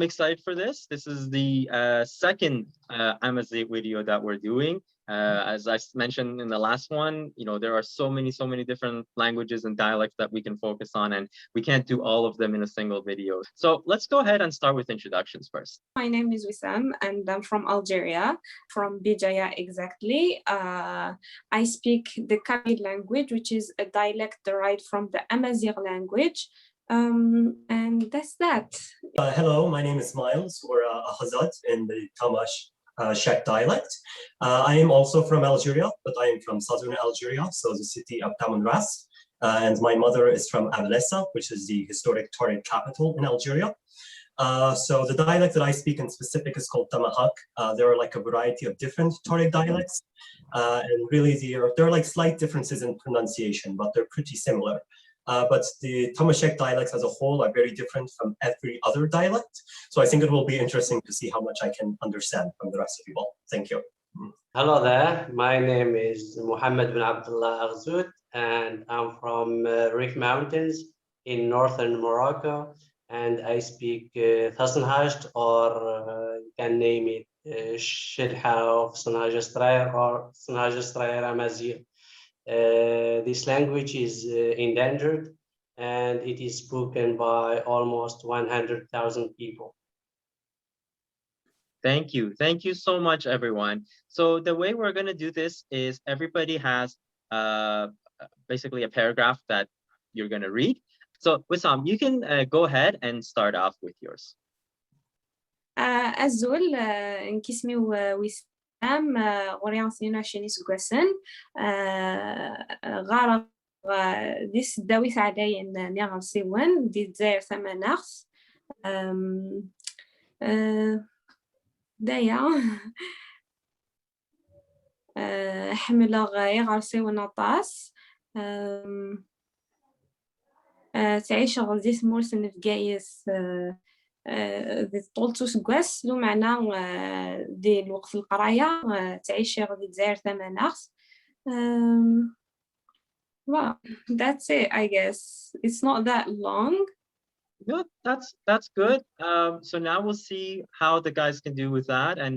I'm excited for this. This is the second Amazigh video that we're doing. As I mentioned in the last one, there are so many different languages and dialects that we can focus on, and we can't do all of them in a single video. So let's go ahead and start with introductions first. My name is Wissam, and I'm from Algeria, from Bijaya exactly. I speak the Kabyle language, which is a dialect derived from the Amazigh language. And that's that. Hello, my name is Myles, or Ahazad in the Tamashek dialect. I am also from Algeria, but I am from southern Algeria, so the city of Tamanrasset. And my mother is from Ablessa, which is the historic Tuareg capital in Algeria. So the dialect that I speak in specific is called Tamahaq. There are like a variety of different Tuareg dialects, and really there are like slight differences in pronunciation, but they're pretty similar. But the Tamashek dialects as a whole are very different from every other dialect. So I think it will be interesting to see how much I can understand from the rest of you all. Thank you. Hello there, my name is Mohamed bin Abdullah Aghzout, and I'm from Rif Mountains in northern Morocco, and I speak Senhaja, or you can name it Senhaja of Senhaja de Srair or Senhaja de Srair Amazighs. This language is endangered, and it is spoken by almost 100,000 people. Thank you. Thank you so much, everyone. So the way we're going to do this is everybody has basically a paragraph that you're going to read. So Wissam, you can go ahead and start off with yours. الزول نكسميو وسام غوريان سينا شينيس غوسن غارق ديس داويس عداين نيغر سيوان دي دزاير ثمانخ دايا حملة غيغر سيوان نطاس تعيش غزيس مورسن في جايس ذي طولتو سكواس لو معنى دي الوقت القراية تعيش غدي دزاير ثمانخ well, that's it, I guess. It's not that long. Good, that's good. So now we'll see how the guys can do with that, and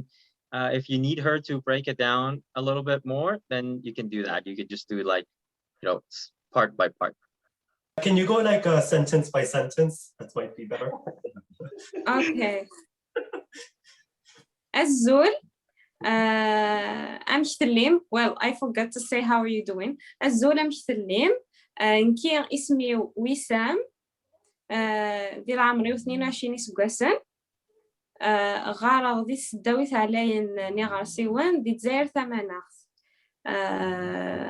if you need her to break it down a little bit more, then you can do that. You could just do like, part by part. Can you go like sentence by sentence? That might be better. Okay. الزول أمشتليم. Well, I forgot to say how are you doing. الزول أمشتليم نكي اسمي وسام ديال عمري 22 سكواسن غارة غدي سداويت عليا نيغار سيوان دي دزاير ثمانخ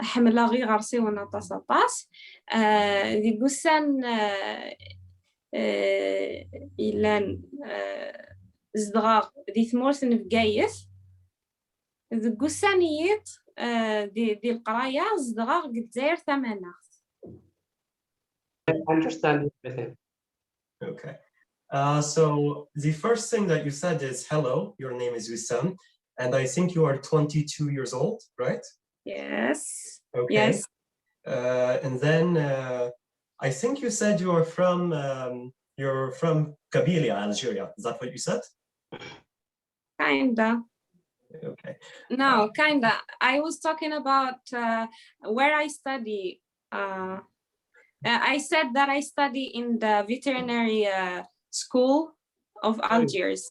حملة غي غار سيوان أطاس أطاس دي قوسان إلان زدغاغ دي ثمورسن في جايس دي قوسانيات دي القراية زدغاغ دي دزاير ثمانخ. I understand everything. Okay. So the first thing that you said is hello, your name is Wissam, and I think you are 22 years old, right? Yes. Okay. Yes. And then I think you said you're from Kabyle, Algeria. Is that what you said? Kinda. Okay. No, kinda. I was talking about where I study. I said that I study in the veterinary school of Algiers.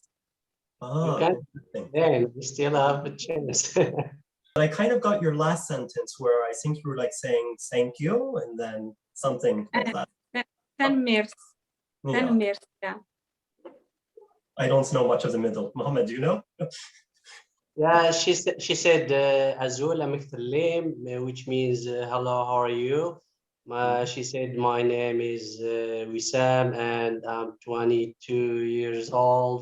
Oh, Then we still have a chance. I kind of got your last sentence where I think you were like saying thank you and then something like that. Tanmirt. Tanmirt, yeah. I don't know much of the middle. Mohamed, do you know? Yeah, she said Azul Amiktalim, which means hello, how are you? She said my name is Wissam and I'm 22 years old.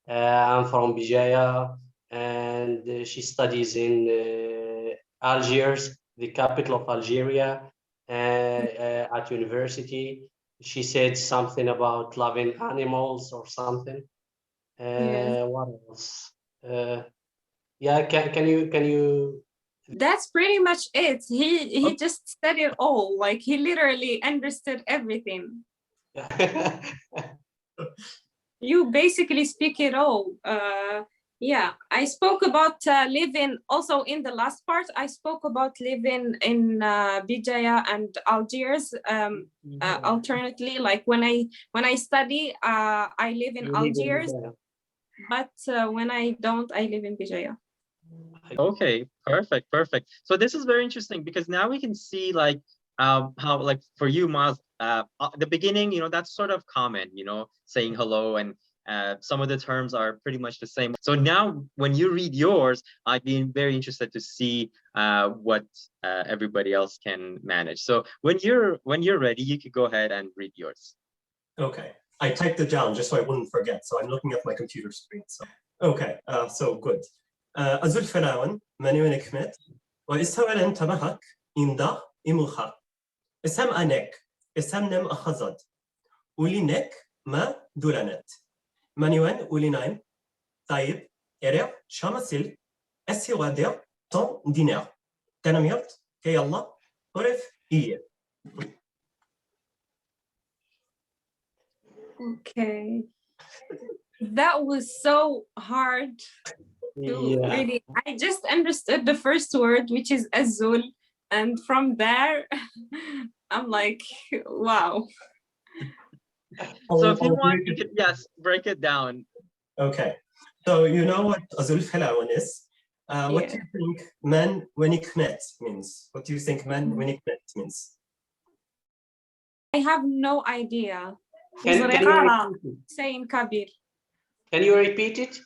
I'm from Bijaya, and she studies in Algiers, the capital of Algeria, at university. She said something about loving animals or something. Yes. What else? Yeah, can you? That's pretty much it. He just said it all. Like he literally understood everything. You basically speak it all. Yeah, I spoke about living also in the last part. I spoke about living in Bijaya and Algiers. Alternately, like when I study, I live in Algiers, but when I don't, I live in Bijaya. Okay, perfect. So this is very interesting because now we can see like how like for you, Myles, the beginning, that's sort of common, saying hello, and some of the terms are pretty much the same. So now when you read yours, I'd be very interested to see what everybody else can manage. So when you're ready, you could go ahead and read yours. Okay, I typed it down just so I wouldn't forget. So I'm looking at my computer screen. So okay, so good. أزول فلاون مني ونكمت وإستوى تمهق إندا إموخا اسم أنك اسم نم أخزد ولينك ما دولانت منيوان ولينايم طيب إريع شامسيل أسي غادر طن دينار تنميرت كي الله طرف إيه. Okay, that was so hard. Really, I just understood the first word, which is Azul, and from there, I'm like, wow. So if you want, you could, yes, break it down. Okay, so you know what Azul Falawan is? What do you think man when it means? What do you think man when it means? I have no idea. Can you repeat it? Say in Kabir. Can you repeat it?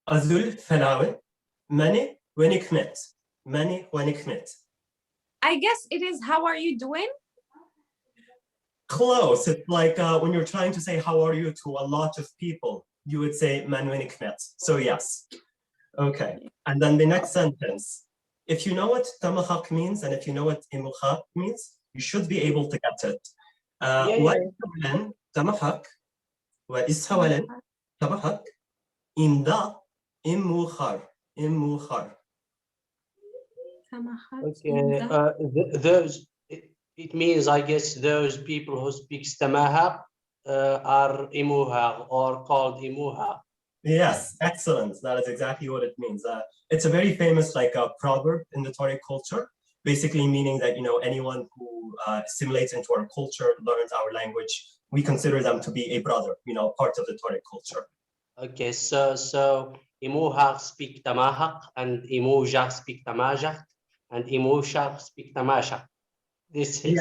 Azul Falawan, mani when it mani when it. I guess it is how are you doing? Close. It's like when you're trying to say how are you to a lot of people, you would say man when it. So yes. Okay. And then the next sentence. If you know what Tamahaq means and if you know what Imukha means, you should be able to get it. What Tamahaq wa ishawalan Tamahaq inda Imukhar. Okay. Those it means, I guess, those people who speak Tamahaq are Imuha or called Imuha. Yes, excellent. That is exactly what it means. It's a very famous proverb in the Tuareg culture, basically meaning that anyone who assimilates into our culture, learns our language, we consider them to be a brother, part of the Tuareg culture. Okay, so Imuha speak Tamahaq and Imuja speak Tamajak and Imusha speak Tamashak. This is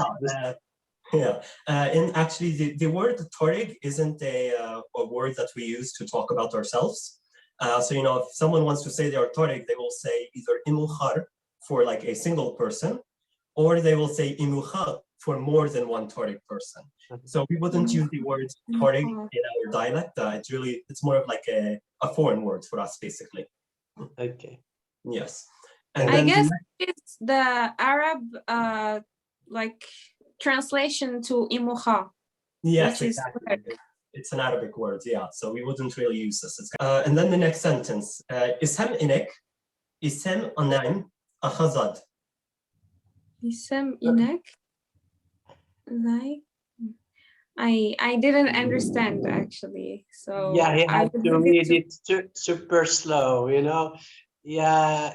and actually the word Tuareg isn't a word that we use to talk about ourselves. So if someone wants to say they are Tuareg, they will say either Imukhar for like a single person, or they will say Imukha for more than one Tuareg person. So we wouldn't use the word Tuareg in our dialect. It's more of like a foreign word for us, basically. Okay. Yes. And I guess it's the Arab translation to Imukha. Yes, exactly. It's an Arabic word, yeah. So we wouldn't really use this. And then the next sentence. Isem inek, isem anaim, akhazad. Isem inek, like I didn't understand actually. So yeah, he had to read it super slow, Yeah,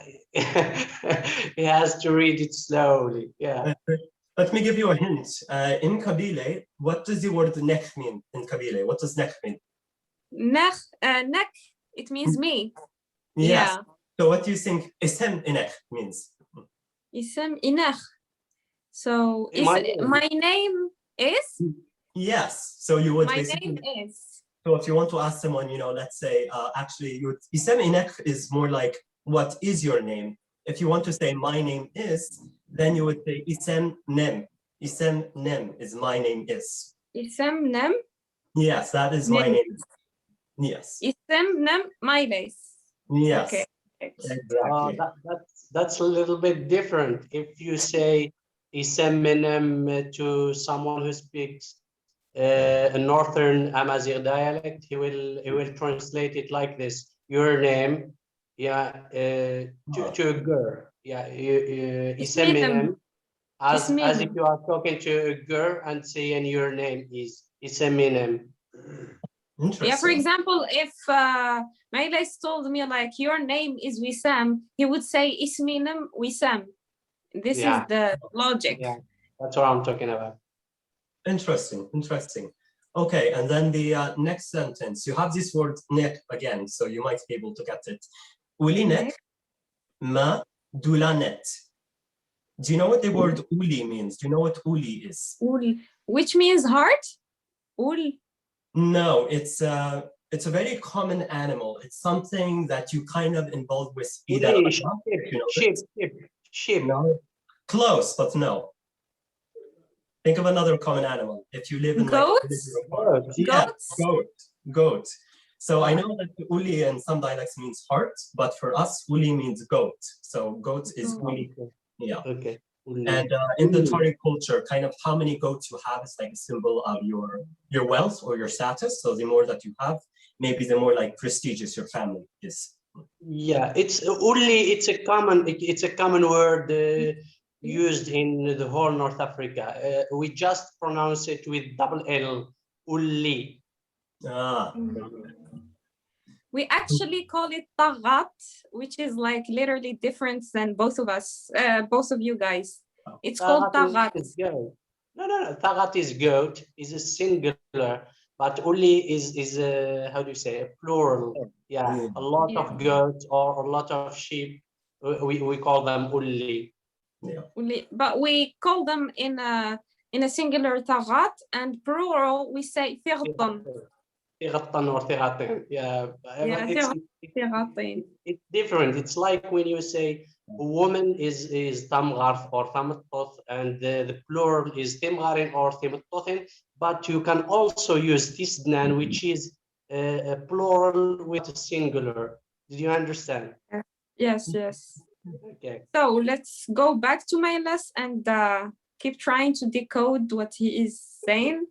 he has to read it slowly. Yeah. Let me give you a hint. In Kabyle, what does the word nek mean in Kabyle? What does nek mean? Nek, it means me. Yes. Yeah. So what do you think isem inek means? Isem inek. So my name is? Yes. So you would my basically. name is. So if you want to ask someone, let's say, actually, isem inek is more like, what is your name? If you want to say my name is, then you would say isem nem. Isem nem is my name is. Isem nem? Yes, that is my name. Yes. Isem nem Myles. Yes. Okay. Exactly. That's a little bit different. If you say isem nem to someone who speaks a northern Amazigh dialect, he will translate it like this: your name, to a girl, isem as if you are talking to a girl and saying your name is isem. Interesting. Yeah, for example, if Myles told me like your name is Wissam, he would say Isminam Wissam. This is the logic. Yeah, that's what I'm talking about. Interesting, interesting. Okay, and then the next sentence, you have this word nek again, so you might be able to get it. Uli nek ma dulanet. Do you know what the word uli means? Do you know what uli is? Ul, which means heart? Ul. No, it's a very common animal. It's something that you kind of involve with Sheep. No, close, but no. Think of another common animal. If you live in goats? Yeah, goat. So I know that uli in some dialects means heart, but for us, uli means goat. So goat is uli. Yeah. Okay. And in the Tuareg culture, kind of how many goats you have is like a symbol of your wealth or your status. So the more that you have, maybe the more like prestigious your family is. Yeah, it's uli. It's a common word used in the whole North Africa. We just pronounce it with double L, uli. Ah. We actually call it Taghat, which is like literally different than both of us, both of you guys. It's called Taghat. No. Taghat is goat, is a singular, but uli is how do you say, a plural? Yeah, a lot of goats or a lot of sheep. We call them uli. Yeah. But we call them in a singular Taghat, and plural we say Thirtan. Or Thiratin. Yeah, it's different. It's like when you say a woman is Tamgarth or Tamattoth, and the plural is Timgarin or Timattothin, but you can also use Tisnan, which is a plural with a singular. Did you understand? Yes. Okay. So let's go back to Myles and keep trying to decode what he is saying.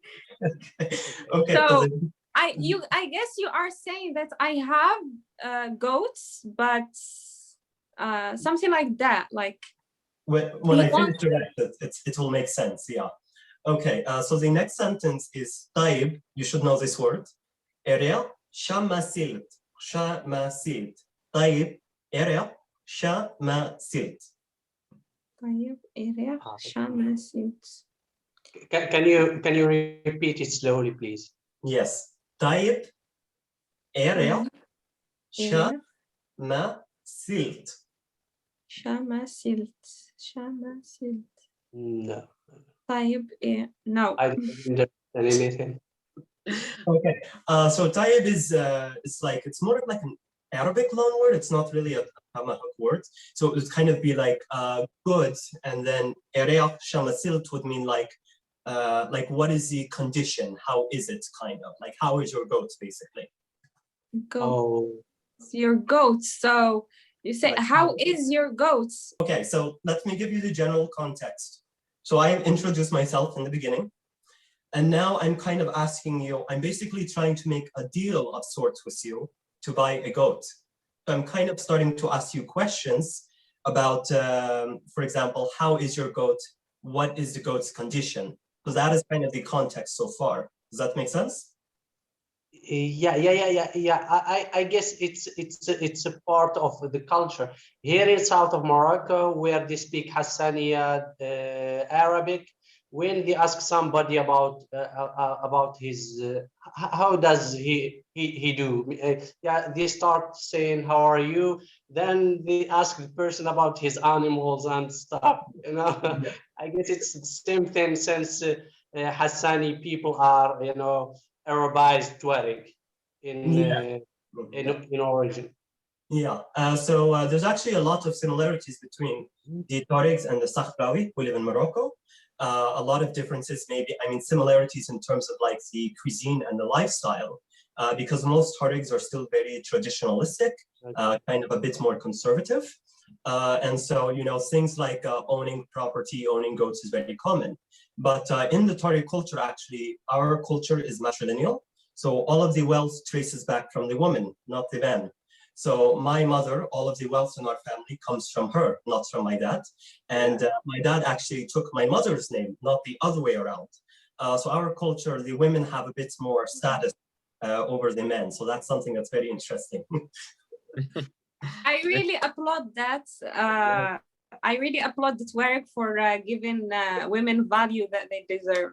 Okay. So I guess you are saying that I have goats, but something like that, like when I finish the rest, it will make sense. Yeah. Okay. So the next sentence is taib. You should know this word. Area shamasilt. Taib area shamasilt. Taib area shamasilt. Can you repeat it slowly, please? Yes. Taib area shamasilt. Shamasilt. No. Taib no. I don't understand anything. Okay. So taib is it's more of like an Arabic loan word. It's not really a Tamahaq word. So it would kind of be like good, and then area shamasilt would mean like what is the condition? How is it, kind of like how is your goat, basically? Your goat. So you say, how is your goat? Okay, so let me give you the general context. So I introduced myself in the beginning, and now I'm kind of asking you, I'm basically trying to make a deal of sorts with you to buy a goat. So I'm kind of starting to ask you questions about, for example, how is your goat? What is the goat's condition? So that is kind of the context so far. Does that make sense? Yeah. I guess it's a part of the culture here in south of Morocco, where they speak Hassaniya Arabic. When they ask somebody about his how does he do, they start saying how are you, then they ask the person about his animals and stuff, I guess it's the same thing, since Hassani people are Arabized Tuareg in origin. Yeah, so there's actually a lot of similarities between the Tuaregs and the Sahrawi who live in Morocco. A lot of differences, maybe, similarities in terms of like the cuisine and the lifestyle, because most Tuaregs are still very traditionalistic, kind of a bit more conservative. And so, things like owning property, owning goats is very common. But in the Tuareg culture, actually, our culture is matrilineal. So all of the wealth traces back from the woman, not the man. So my mother, all of the wealth in our family comes from her, not from my dad. And my dad actually took my mother's name, not the other way around. So our culture, the women have a bit more status over the men. So that's something that's very interesting. I really applaud that. I really applaud the Tuareg for giving women value that they deserve.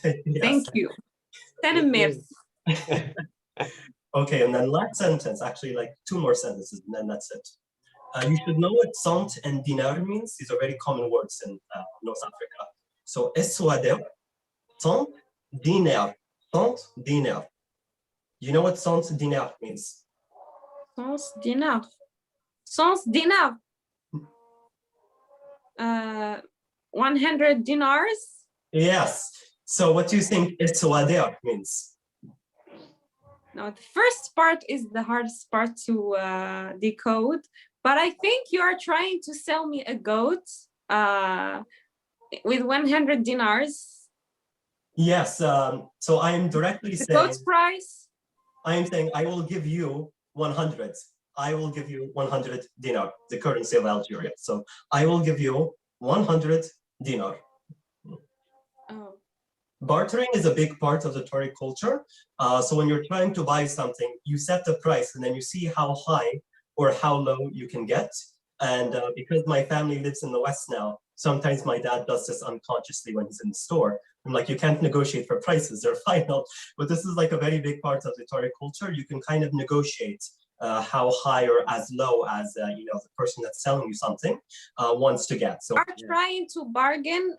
Yes. Thank you. Okay, and then last sentence, actually like 2 more sentences, and then that's it. You should know what sant and dinar means. These are very common words in North Africa. So eswader, sant, dinar, sant, dinar. You know what sant dinar means? Sans dinar. Sans dinar. 100 dinars. Yes. So what do you think eswader means? Now, the first part is the hardest part to decode, but I think you are trying to sell me a goat with 100 dinars. Yes. So I am directly The saying, goat's price? I am saying I will give you 100. I will give you 100 dinar, the currency of Algeria. So I will give you 100 dinar. Oh. Bartering is a big part of the Tuareg culture. So when you're trying to buy something, you set the price and then you see how high or how low you can get. And because my family lives in the West now, sometimes my dad does this unconsciously when he's in the store. I'm like, you can't negotiate for prices, they're final. But this is like a very big part of the Tuareg culture. You can kind of negotiate how high or as low as you know, the person that's selling you something wants to get. So Are trying to bargain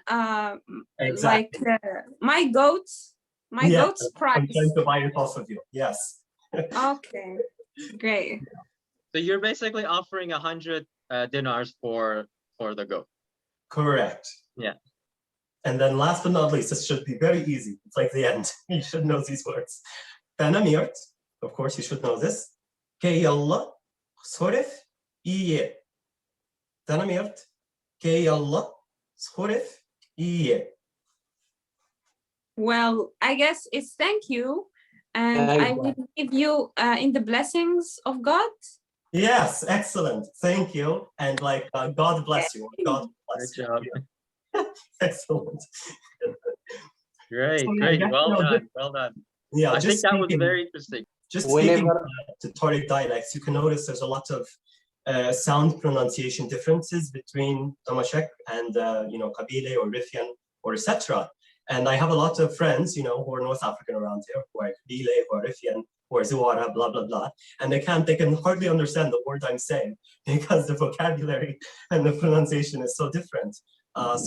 exactly. like my goat's price. I'm trying to buy it off of you. Yes. Okay, great. So you're basically offering 100 dinars for the goat. Correct. Yeah. And then last but not least, this should be very easy. It's like the end. You should know these words. Tanamirt, of course, you should know this. Kay Allah, Sorif, Iye. Tanamirt, Kay Allah, Sorif, Iye. Well, I guess it's thank you. And I will give you in the blessings of God. Yes, excellent. Thank you. And like, God bless you. God bless Good you. job. Yeah. Excellent. Great, So, yeah, great. that's, Well you know, done, well done. Yeah, I think that was very interesting. Just speaking to Tuareg dialects, you can notice there's a lot of sound pronunciation differences between Tamashek and you know, Kabyle or Rifyan or etc. And I have a lot of friends, you know, who are North African around here, who are Kabyle, who are Rifyan, who are Zuwara, blah blah blah, and they can hardly understand the word I'm saying because the vocabulary and the pronunciation is so different.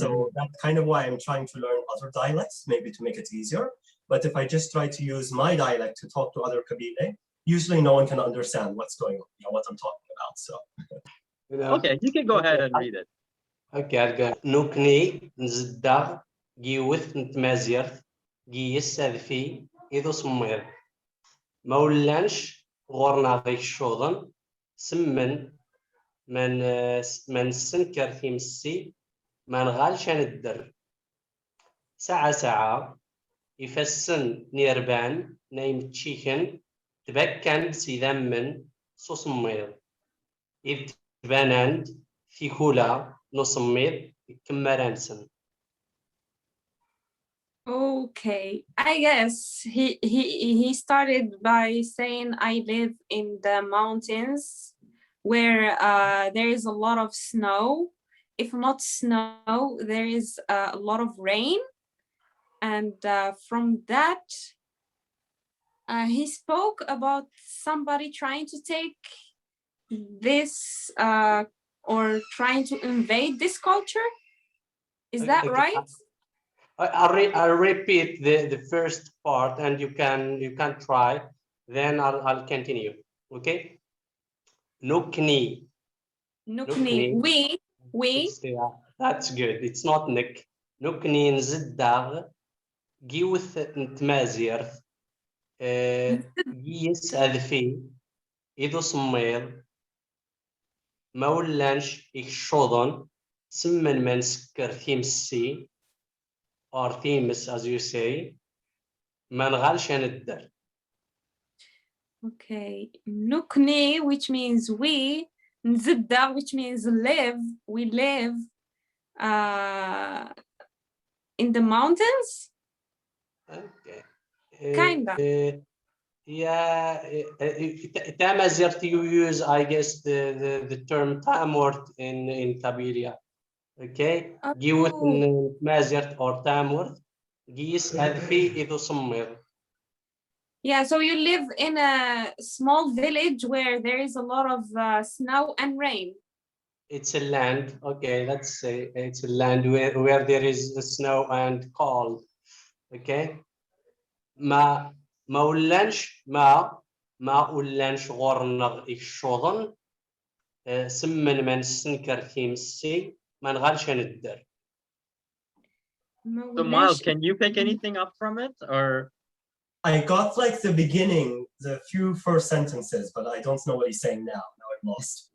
So that's kind of why I'm trying to learn other dialects, maybe to make it easier. But if I just try to use my dialect to talk to other Kabyle, usually no one can understand what's going on, you know, what I'm talking about. So. Okay, you can go ahead and read it. Okay, I'll go. Nukni, Nzda, Giwith, Ntmazirt, Giyis, Adfi, Ido Sumir. Maulansh, Gorna, Shodan, Simmen, Man Sinker, Thimsi, Man Galshan Der. Sa'a. يفسن نيربان نايم تشيكن تبكن سيدمن صوصمير إذ تبانند في كولا نصمير كمرانسن. Okay, I guess he started by saying I live in the mountains where there is a lot of snow. If not snow, there is a lot of rain. And from that, he spoke about somebody trying to take this or trying to invade this culture. Is that right? I'll repeat the first part, and you can try. Then I'll continue. Okay. Nukni. Nukni. We. That's good. It's not nik. Nukni nziddag. Giwith Ntmazirt. Giyis Adfi. Ido Sumir. Maulansh Ikshodon. Simmen Mensker Thimsi. Or themes, as you say. Mangalshan Der. Okay. Nukni, which means we. Nzidda, which means live. We live in the mountains. Okay. Kinda. Yeah, Tamazight, you use, I guess, the term tamort in Kabylia. Okay, جيوت Tamazight or tamort. جيس أذفي إذا صمر. Yeah, so you live in a small village where there is a lot of snow and rain. It's a land, okay, let's say it's a land where there is snow and cold. Okay. ما ولنش ما ولنش غورنغ الشوضن سمن من سنكر تيمسي ما نغالش ندر. So Myles, can you pick anything up from it, or? I got like the beginning, the few first sentences, but I don't know what he's saying now. Now I'm lost.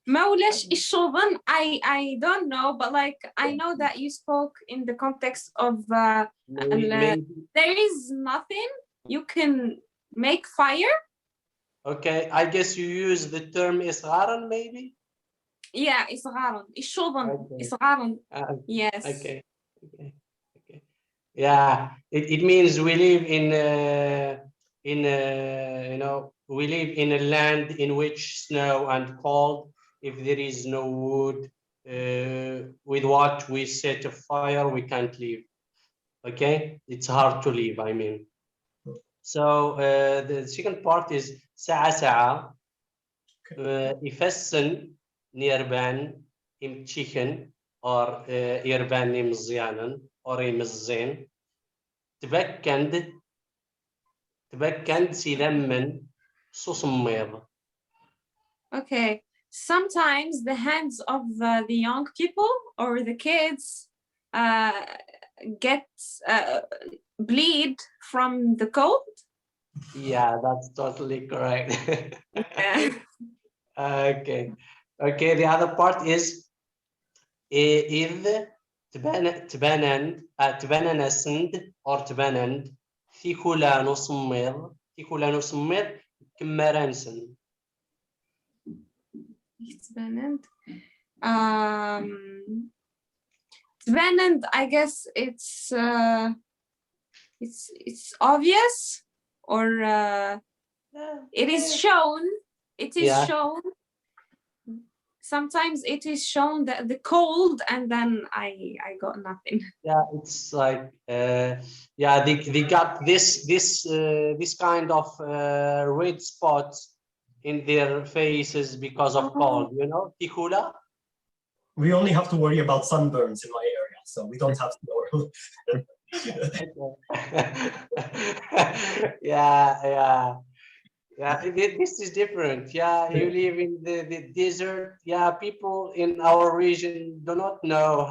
Maulesh Ishovan, I don't know, but like I know that you spoke in the context of there is nothing, you can make fire. Okay, I guess you use the term isgharan maybe? Yeah, isgharan, Ishovan, isgharan. Yes. Okay. Yeah, it means we live in you know, we live in a land in which snow and cold. If there is no wood, with what we set a fire, we can't live. Okay, it's hard to live, I mean. So the second part is sa'a ifassan nirban imchichen or irban imzianan or imzin تبكند سيلمن صوصميض. Okay, sometimes the hands of the young people or the kids get bleed from the cold. Yeah, that's totally correct. Yeah. Okay, the other part is إذ تبننسند or تبنند في كلا نصمر كمرانسن. تبنند, I guess it's obvious, or it is shown. It is shown. Sometimes it is shown that the cold, and then I got nothing. Yeah, it's like yeah, they got this kind of red spots in their faces because of cold, you know, tikula. We only have to worry about sunburns in my area, so we don't have to worry. Yeah, this is different. Yeah, you live in the desert. Yeah, people in our region do not know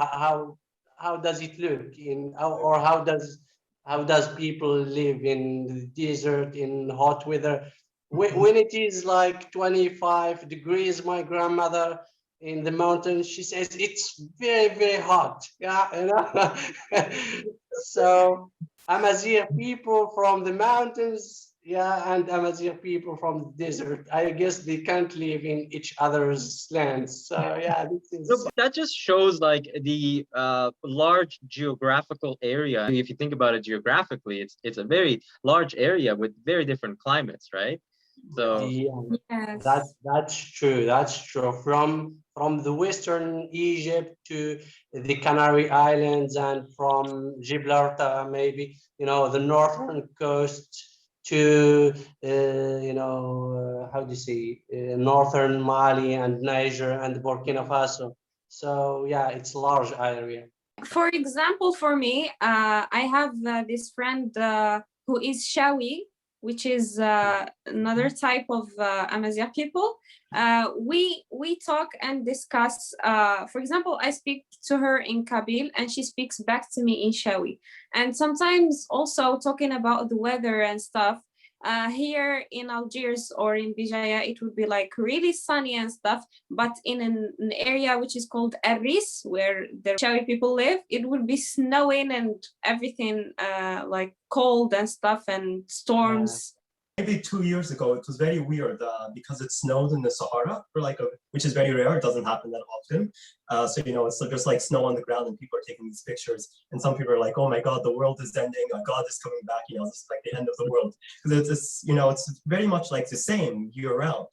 how does it look or how does people live in the desert in hot weather. When it is like 25 degrees, my grandmother in the mountains, she says it's very, very hot. Yeah, you know. So Amazigh people from the mountains, yeah, and Amazigh people from the desert, I guess they can't live in each other's lands. So yeah, this is... No, that just shows like the large geographical area. If you think about it geographically, it's a very large area with very different climates, right? So yes. That's true. From the Western Egypt to the Canary Islands, and from Gibraltar, maybe, you know, the northern coast to you know, how do you say, northern Mali and Niger and Burkina Faso. So yeah, it's a large area. For example, for me, I have this friend who is Shawi, which is another type of Amazigh people. We talk and discuss. For example, I speak to her in Kabyle and she speaks back to me in Shawi. And sometimes also talking about the weather and stuff. Here in Algiers or in Bijaya, it would be like really sunny and stuff. But in an area which is called Arris, where the Shawi people live, it would be snowing and everything like cold and stuff and storms. maybe 2 years ago, it was very weird because it snowed in the Sahara for like which is very rare. It doesn't happen that often. So, you know, it's just like snow on the ground and people are taking these pictures. And some people are like, oh my God, the world is ending. God is coming back. You know, it's like the end of the world. Because it's, you know, it's very much like the same year round.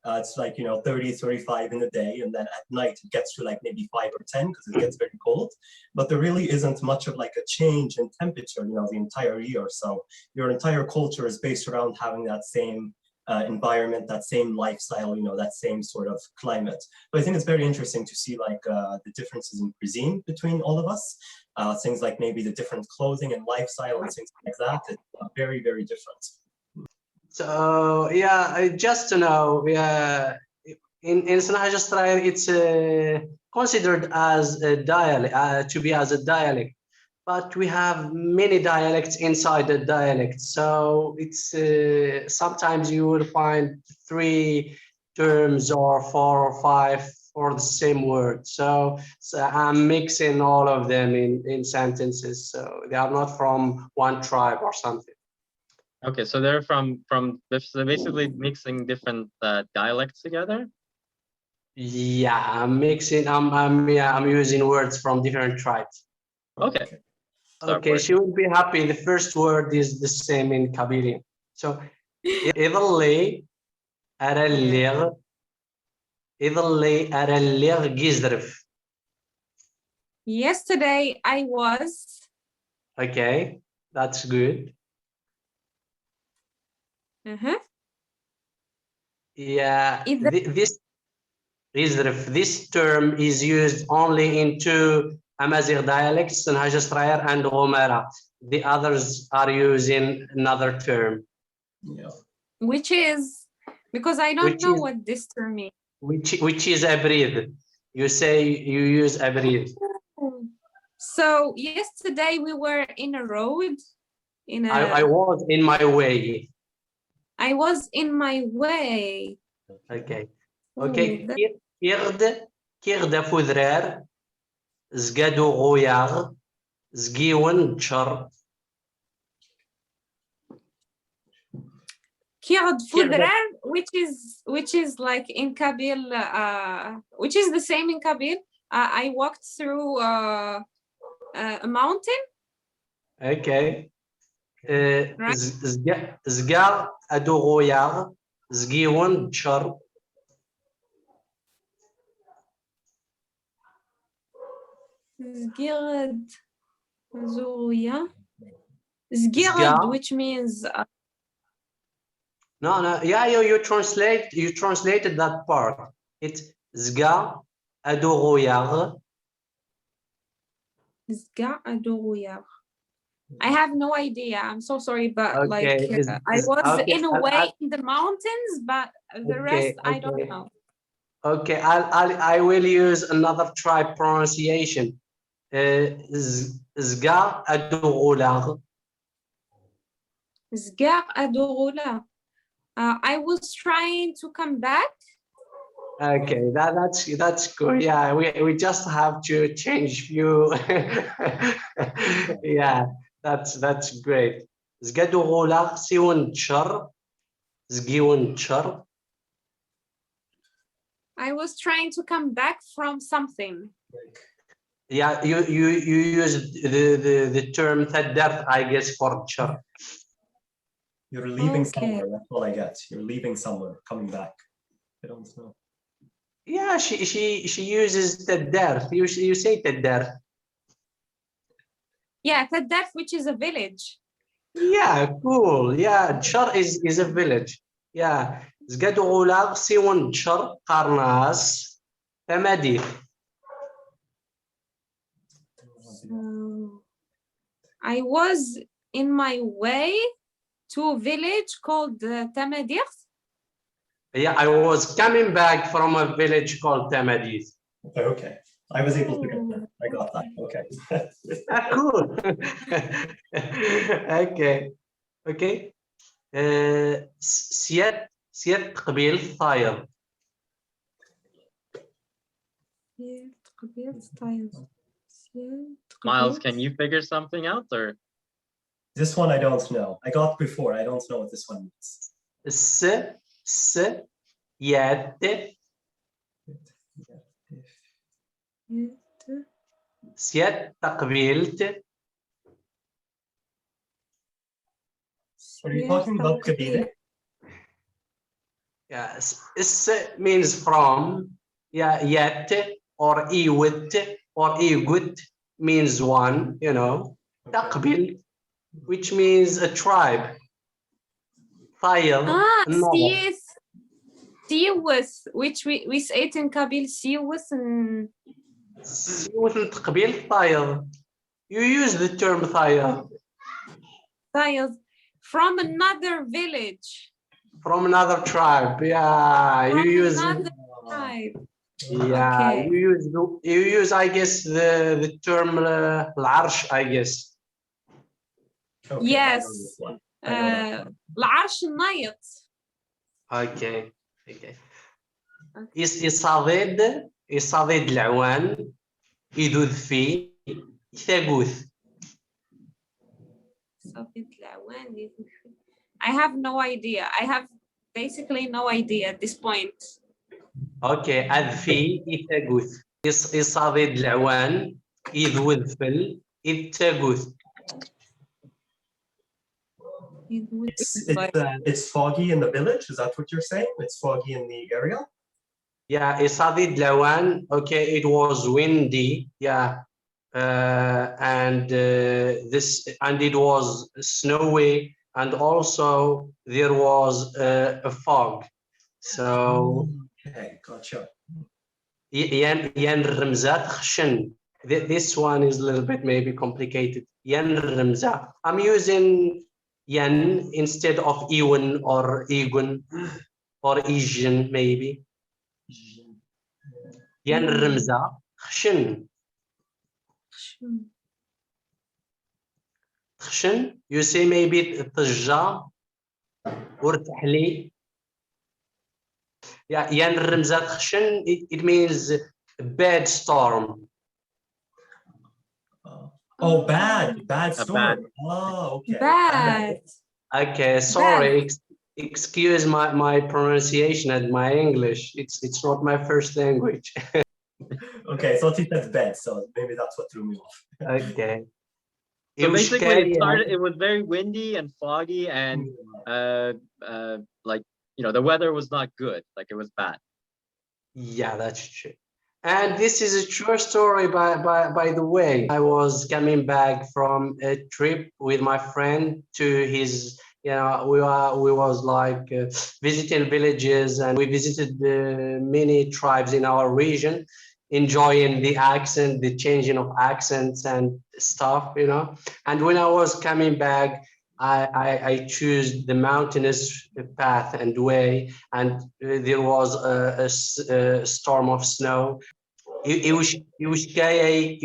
It's like, you know, 30, 35 in a day. And then at night it gets to like maybe 5 or 10 because it gets very cold. But there really isn't much of like a change in temperature, you know, the entire year. So your entire culture is based around having that same environment, that same lifestyle, you know, that same sort of climate. But I think it's very interesting to see like the differences in cuisine between all of us. Things like maybe the different clothing and lifestyle and things like that. It's very, very different. So yeah, just to know, yeah, in Senhaja de Srair, it's considered as a dialect, to be as a dialect, but we have many dialects inside the dialect. So it's sometimes you will find 3 terms or 4 or 5 for the same word. So I'm mixing all of them in sentences. So they are not from one tribe or something. Okay, so they're from basically mixing different dialects together. Yeah, I'm mixing. I'm using words from different tribes. Okay. Okay, she will be happy. The first word is the same in Kabyle. So, إذا اللي جزرف. Yesterday I was. Okay, that's good. Yeah, this term is used only in 2 Amazigh dialects, Senhaja de Srair and Gomera. The others are using another term. Yeah. Which is, because I don't know what this term is. Which is abrid. You say you use abrid. So yesterday we were in a road. I was in my way. I was in my way. Okay. Okay. Kirda fudrar, zgadu goyar, zgiwan char. Kird fudrar, which is like in Kabyle, which is the same in Kabyle. I walked through a mountain. Okay. Zgar adu goyar, zgiwan char. Zgird Zuya. Zgird, which means no, yeah, you translated that part. It's zga adogoyar. Zga adogoyar. I have no idea. I'm so sorry, but okay. like I was in a way in the mountains, but the rest I don't know. Okay, I will use another tribe pronunciation. Zga adogolar. Zga adogolar. I was trying to come back. Okay, that's good. Yeah, we just have to change few. Yeah, that's great. Zgadogola siwan char, zgiwan char. I was trying to come back from something. Yeah, you use the term tadart, I guess, for char. You're leaving somewhere. That's all I get. You're leaving somewhere, coming back. I don't know. Yeah, she uses tadart. You say tadart. Yeah, tadart, which is a village. Yeah, cool. Yeah, char is a village. Yeah. Zgadogola siwan char qarnas Tamadikh. I was in my way to a village called Tamadikh. Yeah, I was coming back from a village called Tamadikh. Okay. I was able to get that. I got that. Okay. Cool. Okay. Okay. سيادة قبيل الطاير. Myles, can you figure something out or? This one I don't know. I got before. I don't know what this one means. س س يات سيات تقبيلت. Are you talking about Kabyle? Yeah, is means from. Yeah, yet or iwit or igut means one, you know. Okay. Taqbil, which means a tribe. File. Siwas, which we say it in Kabyle, Siwas and Taqbil, file. You use the term file. Files from another village. From another tribe, yeah. From You use another tribe. yeah. Okay. You use I guess the term العرش, I guess. Okay, Yes. I know this one. I know that one. العرش النيط. Okay. يصادد العوان يذوذ فيه يثاقوث. I have no idea. I have basically no idea at this point. Okay, أذفي يثاقوث. يصادد العوان يذوذ فل يثاقوث. It's foggy in the village. Is that what you're saying? It's foggy in the area. Yeah, يصادد العوان. Okay, it was windy. Yeah. And it was snowy, and also there was a fog. So okay, gotcha. ين رمزات خشن. This one is a little bit maybe complicated. ين رمزات. I'm using yen instead of Ewan or Egun or Asian maybe. ين رمزات خشن. خشن, you say maybe طجة or تحلي. Yeah, ين رمزات خشن, it means bad storm. Oh, bad storm. Bad. Oh, okay. Bad. Okay, sorry. Excuse my pronunciation and my English. It's not my first language. Okay, so he said bad, so maybe that's what threw me off. Okay. So basically, it was very windy and foggy, and like, you know, the weather was not good. Like, it was bad. Yeah, that's true. And this is a true story, by the way. I was coming back from a trip with my friend to his, you know, we was like visiting villages, and we visited many tribes in our region, enjoying the accent, the changing of accents and stuff, you know. And when I was coming back, I chose the mountainous path and way, and there was a storm of snow. يوشكاي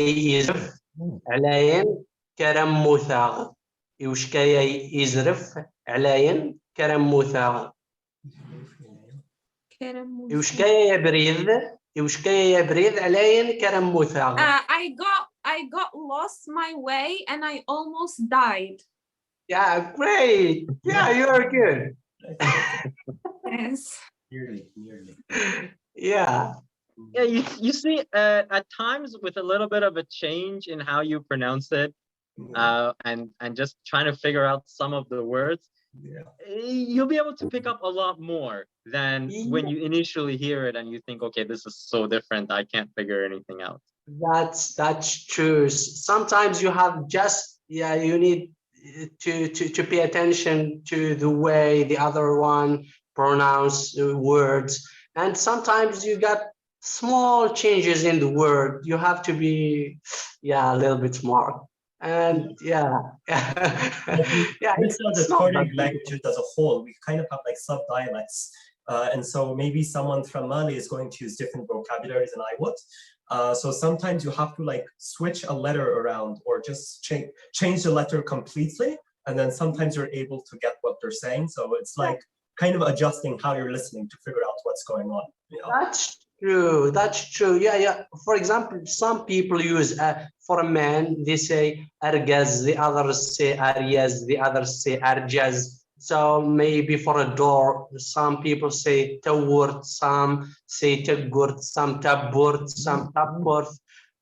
يزرف علاين كرم موثاغ. يوشكاي يزرف علاين كرم موثاغ. يوشكاي يبريد علاين كرم موثاغ. I got lost my way and I almost died. Yeah, great. Yeah, you are good. Yes. Nearly. Yeah. Yeah, you see, at times with a little bit of a change in how you pronounce it, and just trying to figure out some of the words, you'll be able to pick up a lot more than when you initially hear it and you think, okay, this is so different, I can't figure anything out. That's true. Sometimes you have just, you need to pay attention to the way the other one pronounce words, and sometimes you got small changes in the word. You have to be a little bit smart. And It's not the Tuareg languages as a whole. We kind of have like sub-dialects, and so maybe someone from Mali is going to use different vocabularies than I would. So sometimes you have to like switch a letter around, or just change the letter completely, and then sometimes you're able to get what they're saying. So it's like kind of adjusting how you're listening to figure out what's going on. You know? That's true. Yeah. For example, some people use for a man, they say argaz, the others say aryaz, the others say arjaz. So maybe for a door, some people say tawurt, some say tagurt, some taburt, some tapurt.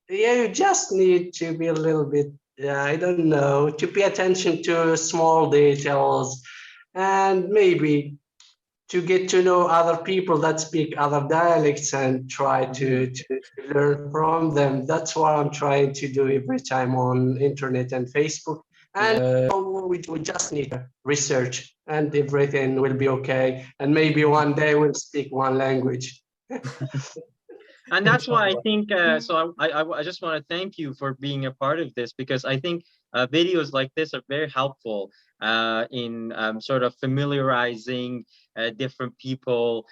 Yeah, you just need to be a little bit, I don't know, to pay attention to small details and maybe to get to know other people that speak other dialects and try to learn from them. That's what I'm trying to do every time on internet and Facebook. And we just need to research and everything will be okay. And maybe one day we'll speak one language. And that's why I think, so I just want to thank you for being a part of this, because I think videos like this are very helpful in sort of familiarizing different people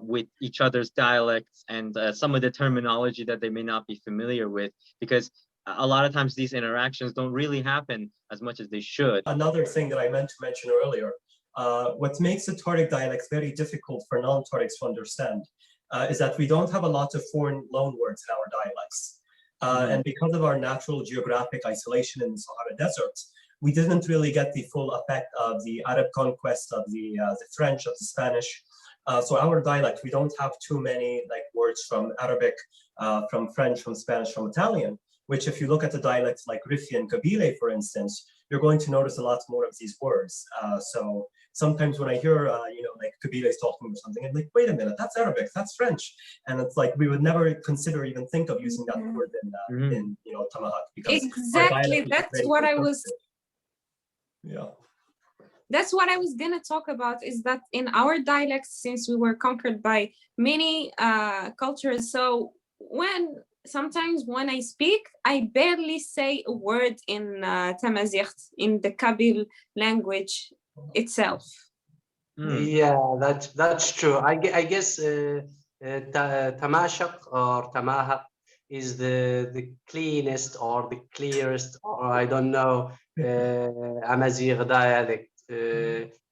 with each other's dialects and some of the terminology that they may not be familiar with, because a lot of times these interactions don't really happen as much as they should. Another thing that I meant to mention earlier, what makes the Tuareg dialects very difficult for non-Tuaregs to understand is that we don't have a lot of foreign loanwords in our dialects. And because of our natural geographic isolation in the Sahara Desert, we didn't really get the full effect of the Arab conquest, of the French, of the Spanish. So our dialect, we don't have too many like words from Arabic, from French, from Spanish, from Italian, which if you look at the dialects like Rifi and Kabyle, for instance, you're going to notice a lot more of these words. So sometimes when I hear, like Kabyle is talking or something, I'm like, wait a minute, that's Arabic, that's French. And it's like, we would never consider, even think of using that word in Tamahaq, because exactly, that's what I was, yeah. That's what I was gonna talk about, is that in our dialects, since we were conquered by many cultures, so sometimes when I speak, I barely say a word in Tamazight, in the Kabyle language itself. Yeah, that's true. I guess Tamashek or Tamahaq is the cleanest or the clearest, or I don't know, Amazigh dialect.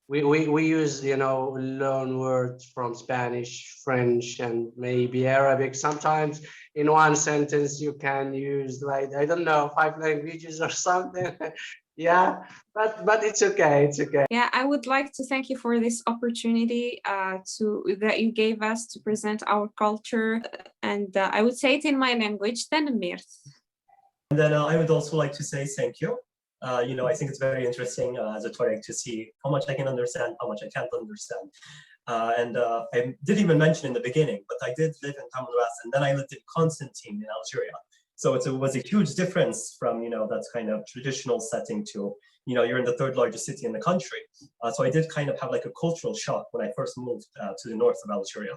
We use, loan words from Spanish, French, and maybe Arabic. Sometimes in one sentence you can use, like, I don't know, 5 languages or something. Yeah, but it's okay. It's okay. Yeah, I would like to thank you for this opportunity that you gave us to present our culture, and I would say it in my language, Tanmir. And then I would also like to say thank you. I think it's very interesting as a Tuareg to see how much I can understand, how much I can't understand. And I didn't even mention in the beginning, but I did live in Tamanrasset, and then I lived in Constantine in Algeria. So it was a huge difference from, that kind of traditional setting to, you're in the 3rd largest city in the country. So I did kind of have like a cultural shock when I first moved to the north of Algeria.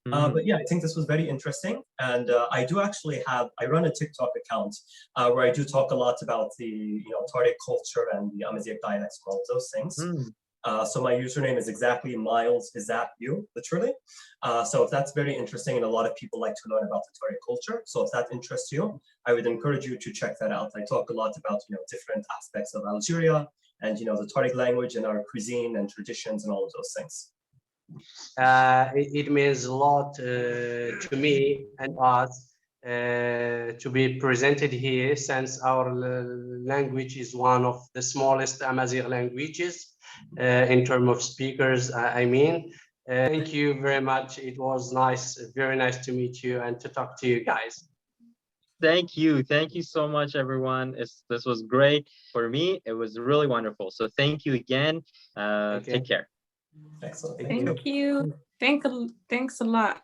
But yeah, I think this was very interesting. And I do actually I run a TikTok account where I do talk a lot about the, Tuareg culture and the Amazigh dialects and all of those things. So my username is exactly Myles, is that you, literally. So if that's very interesting, and a lot of people like to learn about the Tuareg culture. So if that interests you, I would encourage you to check that out. I talk a lot about, different aspects of Algeria and, the Tuareg language and our cuisine and traditions and all of those things. It means a lot to me and us to be presented here, since our language is one of the smallest Amazigh languages in terms of speakers. I mean, thank you very much. It was nice, very nice to meet you and to talk to you guys. Thank you so much, everyone. This was great for me. It was really wonderful. So thank you again. Take care. Excellent. Thank you. Thanks a lot.